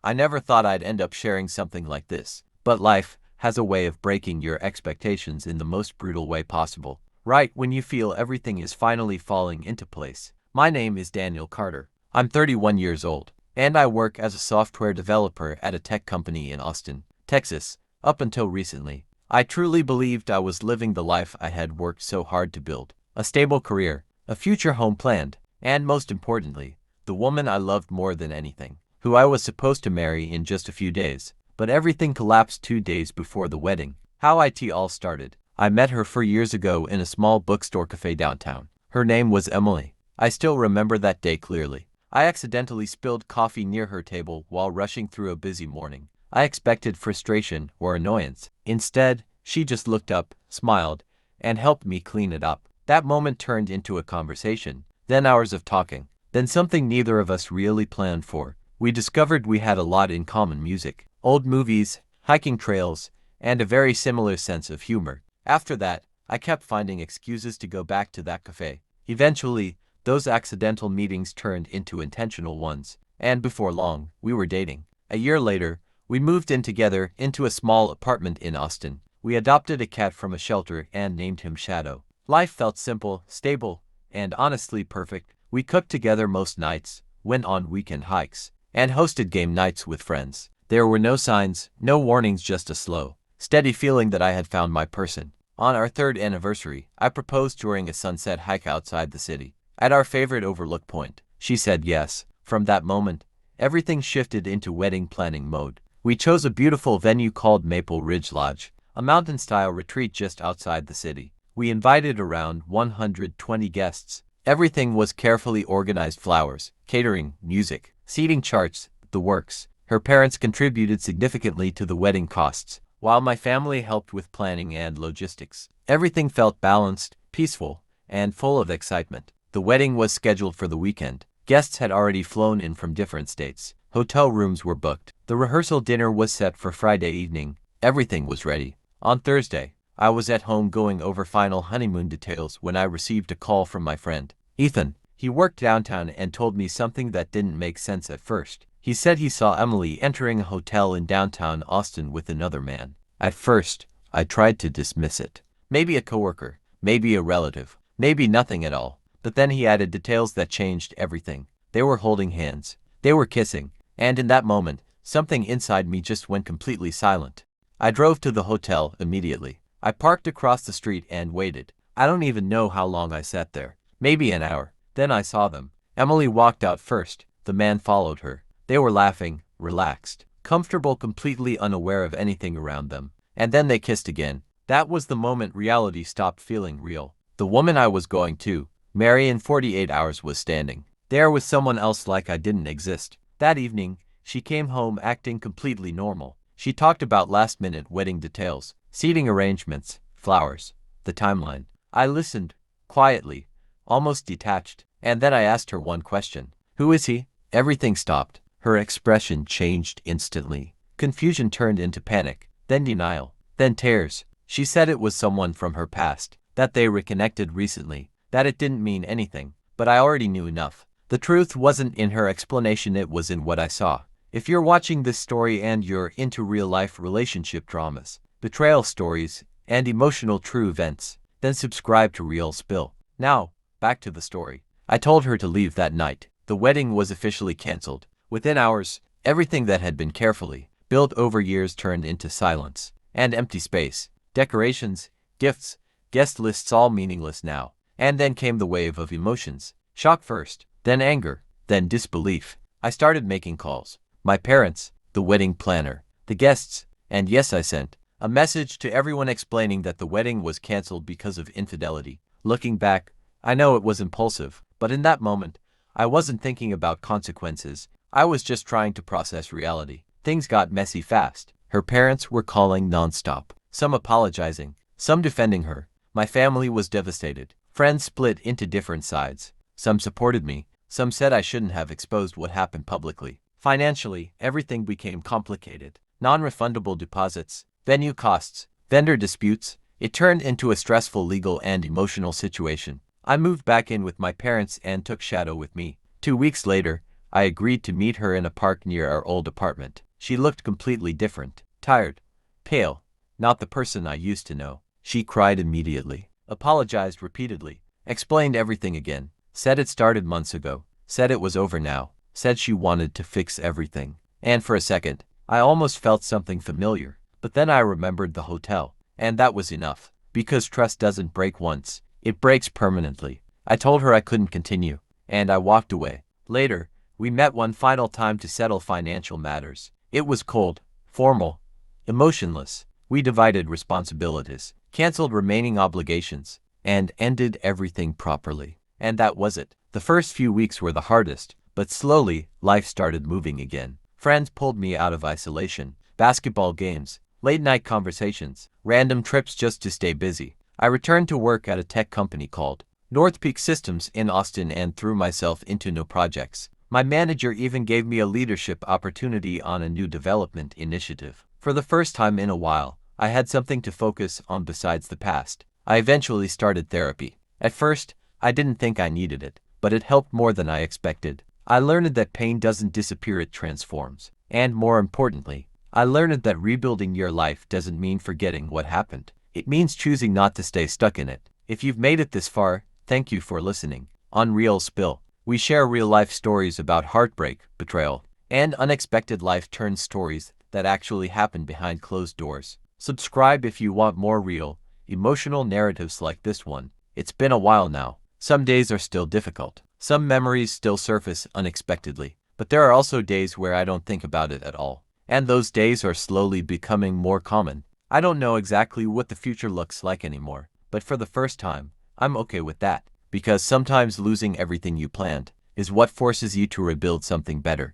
I never thought I'd end up sharing something like this. But life has a way of breaking your expectations in the most brutal way possible. Right when you feel everything is finally falling into place. My name is Daniel Carter. I'm 31 years old, and I work as a software developer at a tech company in Austin, Texas. Up until recently, I truly believed I was living the life I had worked so hard to build. A stable career, a future home planned, and most importantly, the woman I loved more than anything, who I was supposed to marry in just a few days. But everything collapsed 2 days before the wedding. How it all started. I met her 4 years ago in a small bookstore cafe downtown. Her name was Emily. I still remember that day clearly. I accidentally spilled coffee near her table while rushing through a busy morning. I expected frustration or annoyance. Instead, she just looked up, smiled, and helped me clean it up. That moment turned into a conversation, then hours of talking, then something neither of us really planned for. We discovered we had a lot in common: music, old movies, hiking trails, and a very similar sense of humor. After that, I kept finding excuses to go back to that cafe. Eventually, those accidental meetings turned into intentional ones, and before long, we were dating. A year later, we moved in together into a small apartment in Austin. We adopted a cat from a shelter and named him Shadow. Life felt simple, stable, and honestly perfect. We cooked together most nights, went on weekend hikes, and hosted game nights with friends. There were no signs, no warnings, just a slow, steady feeling that I had found my person. On our 3rd anniversary, I proposed during a sunset hike outside the city, at our favorite overlook point. She said yes. From that moment, everything shifted into wedding planning mode. We chose a beautiful venue called Maple Ridge Lodge, a mountain-style retreat just outside the city. We invited around 120 guests. Everything was carefully organized: flowers, catering, music, seating charts, the works. Her parents contributed significantly to the wedding costs, while my family helped with planning and logistics. Everything felt balanced, peaceful, and full of excitement. The wedding was scheduled for the weekend. Guests had already flown in from different states. Hotel rooms were booked. The rehearsal dinner was set for Friday evening. Everything was ready. On Thursday, I was at home going over final honeymoon details when I received a call from my friend, Ethan. He worked downtown and told me something that didn't make sense at first. He said he saw Emily entering a hotel in downtown Austin with another man. At first, I tried to dismiss it. Maybe a coworker, maybe a relative, maybe nothing at all. But then he added details that changed everything. They were holding hands. They were kissing. And in that moment, something inside me just went completely silent. I drove to the hotel immediately. I parked across the street and waited. I don't even know how long I sat there. Maybe an hour. Then I saw them. Emily walked out first. The man followed her. They were laughing, relaxed, comfortable, completely unaware of anything around them. And then they kissed again. That was the moment reality stopped feeling real. The woman I was going to marry in 48 hours was standing there with someone else like I didn't exist. That evening, she came home acting completely normal. She talked about last-minute wedding details, seating arrangements, flowers, the timeline. I listened, quietly, almost detached, and then I asked her one question. Who is he? Everything stopped. Her expression changed instantly. Confusion turned into panic, then denial, then tears. She said it was someone from her past, that they reconnected recently, that it didn't mean anything, but I already knew enough. The truth wasn't in her explanation, it was in what I saw. If you're watching this story and you're into real-life relationship dramas, betrayal stories, and emotional true events, then subscribe to Real Spill. Now, back to the story. I told her to leave that night. The wedding was officially canceled. Within hours, everything that had been carefully built over years turned into silence and empty space. Decorations, gifts, guest lists, all meaningless now. And then came the wave of emotions. Shock first, then anger, then disbelief. I started making calls. My parents, the wedding planner, the guests, and yes, I sent a message to everyone explaining that the wedding was canceled because of infidelity. Looking back, I know it was impulsive, but in that moment, I wasn't thinking about consequences. I was just trying to process reality. Things got messy fast. Her parents were calling nonstop, some apologizing, some defending her. My family was devastated. Friends split into different sides. Some supported me. Some said I shouldn't have exposed what happened publicly. Financially, everything became complicated. Non-refundable deposits, venue costs, vendor disputes. It turned into a stressful legal and emotional situation. I moved back in with my parents and took Shadow with me. 2 weeks later, I agreed to meet her in a park near our old apartment. She looked completely different. Tired. Pale. Not the person I used to know. She cried immediately. Apologized repeatedly. Explained everything again. Said it started months ago. Said it was over now. Said she wanted to fix everything. And for a second, I almost felt something familiar. But then I remembered the hotel. And that was enough. Because trust doesn't break once. It breaks permanently. I told her I couldn't continue. And I walked away. Later, we met one final time to settle financial matters. It was cold, formal, emotionless. We divided responsibilities, canceled remaining obligations, and ended everything properly. And that was it. The first few weeks were the hardest, but slowly, life started moving again. Friends pulled me out of isolation. Basketball games, late-night conversations, random trips just to stay busy. I returned to work at a tech company called North Peak Systems in Austin and threw myself into new projects. My manager even gave me a leadership opportunity on a new development initiative. For the first time in a while, I had something to focus on besides the past. I eventually started therapy. At first, I didn't think I needed it, but it helped more than I expected. I learned that pain doesn't disappear, it transforms. And more importantly, I learned that rebuilding your life doesn't mean forgetting what happened. It means choosing not to stay stuck in it. If you've made it this far, thank you for listening. On Real Spill, we share real-life stories about heartbreak, betrayal, and unexpected life-turn stories that actually happen behind closed doors. Subscribe if you want more real, emotional narratives like this one. It's been a while now. Some days are still difficult. Some memories still surface unexpectedly. But there are also days where I don't think about it at all. And those days are slowly becoming more common. I don't know exactly what the future looks like anymore. But for the first time, I'm okay with that. Because sometimes losing everything you planned is what forces you to rebuild something better.